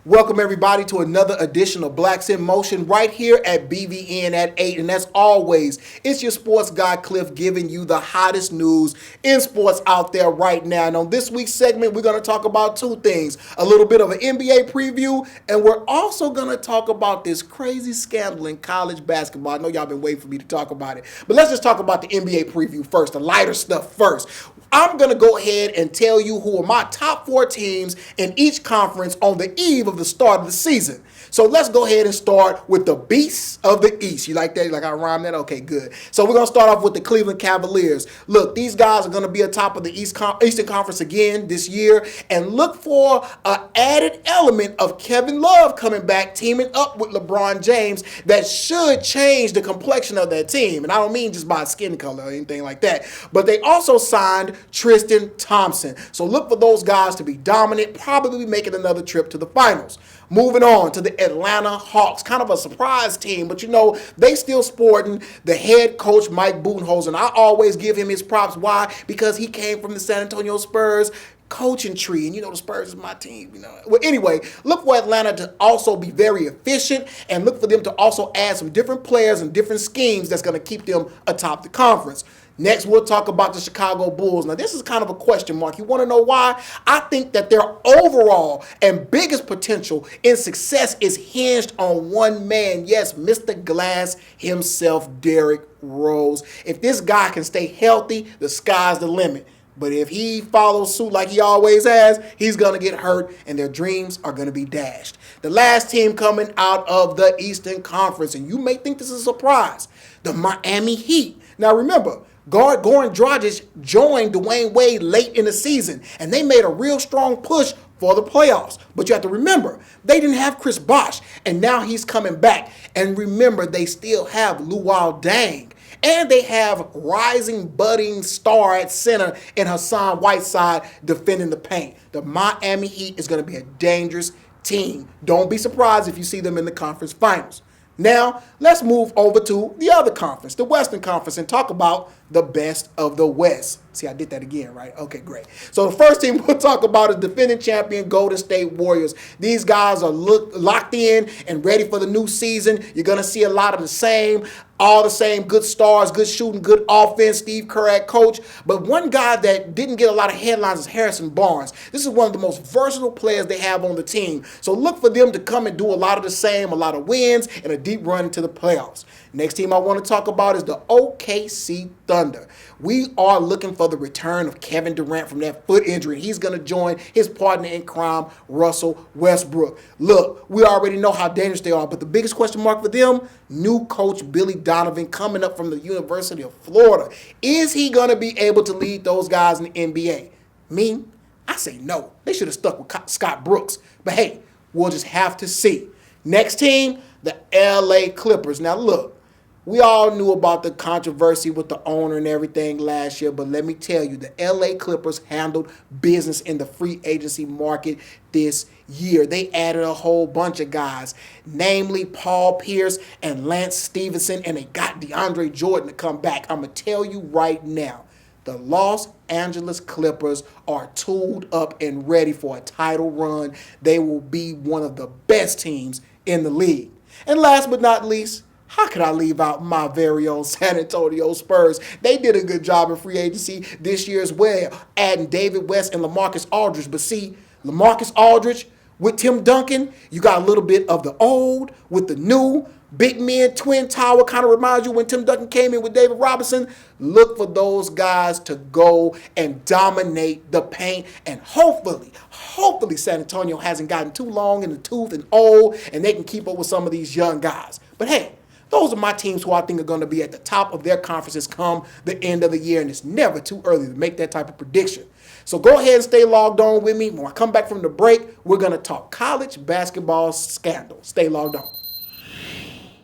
Welcome everybody to another edition of Blacks in Motion right here at BVN at 8. And as always, it's your sports guy Clif giving you the hottest news in sports out there right now. And on this week's segment, we're going to talk about two things. A little bit of an NBA preview, and we're also going to talk about this crazy scandal in college basketball. I know y'all been waiting for me to talk about it, but let's just talk about the NBA preview first, the lighter stuff first. I'm going to go ahead and tell you who are my top 4 teams in each conference on the eve of the start of the season. So let's go ahead and start with the Beasts of the East. You like that? Like I rhymed that? Okay, good. So we're going to start off with the Cleveland Cavaliers. Look, these guys are going to be atop of the Eastern Conference again this year. And look for an added element of Kevin Love coming back, teaming up with LeBron James that should change the complexion of that team. And I don't mean just by skin color or anything like that. But they also signed Tristan Thompson. So look for those guys to be dominant, probably making another trip to the finals. Moving on to the Atlanta Hawks, kind of a surprise team, but you know, they still sporting the head coach Mike Budenholzer. And I always give him his props. Why? Because he came from the San Antonio Spurs coaching tree, and you know the Spurs is my team, you know. Well, anyway, look for Atlanta to also be very efficient, and look for them to also add some different players and different schemes that's going to keep them atop the conference. Next, we'll talk about the Chicago Bulls. Now, this is kind of a question mark. You want to know why? I think that their overall and biggest potential in success is hinged on one man. Yes, Mr. Glass himself, Derrick Rose. If this guy can stay healthy, the sky's the limit. But if he follows suit like he always has, he's going to get hurt, and their dreams are going to be dashed. The last team coming out of the Eastern Conference, and you may think this is a surprise, the Miami Heat. Now, remember, guard Goran Dragic joined Dwayne Wade late in the season, and they made a real strong push for the playoffs. But you have to remember, they didn't have Chris Bosh, and now he's coming back. And remember, they still have Luol Deng. And they have rising, budding star at center in Hassan Whiteside defending the paint. The Miami Heat is going to be a dangerous team. Don't be surprised if you see them in the conference finals. Now, let's move over to the other conference, the Western Conference, and talk about the best of the West. See, I did that again, right? Okay, great. So the first team we'll talk about is defending champion Golden State Warriors. These guys are locked in and ready for the new season. You're going to see a lot of the same, all the same good stars, good shooting, good offense, Steve Kerr at coach. But one guy that didn't get a lot of headlines is Harrison Barnes. This is one of the most versatile players they have on the team. So look for them to come and do a lot of the same, a lot of wins, and a deep run into the playoffs. Next team I want to talk about is the OKC Thunder. We are looking for the return of Kevin Durant from that foot injury. He's going to join his partner in crime, Russell Westbrook. Look, we already know how dangerous they are, but the biggest question mark for them, new coach Billy Donovan coming up from the University of Florida. Is he going to be able to lead those guys in the NBA? Me? I say no. They should have stuck with Scott Brooks. But hey, we'll just have to see. Next team, the LA Clippers. Now look, we all knew about the controversy with the owner and everything last year, but let me tell you, the LA Clippers handled business in the free agency market this year. They added a whole bunch of guys, namely Paul Pierce and Lance Stevenson, and they got DeAndre Jordan to come back. I'm going to tell you right now, the Los Angeles Clippers are tooled up and ready for a title run. They will be one of the best teams in the league. And last but not least, how could I leave out my very own San Antonio Spurs? They did a good job in free agency this year as well, adding David West and LaMarcus Aldridge. But see, LaMarcus Aldridge with Tim Duncan, you got a little bit of the old with the new. Big men, twin tower, kind of reminds you when Tim Duncan came in with David Robinson. Look for those guys to go and dominate the paint. And hopefully San Antonio hasn't gotten too long in the tooth and old, and they can keep up with some of these young guys. But hey, those are my teams who I think are going to be at the top of their conferences come the end of the year, and it's never too early to make that type of prediction. So go ahead and stay logged on with me. When I come back from the break, we're going to talk college basketball scandal. Stay logged on.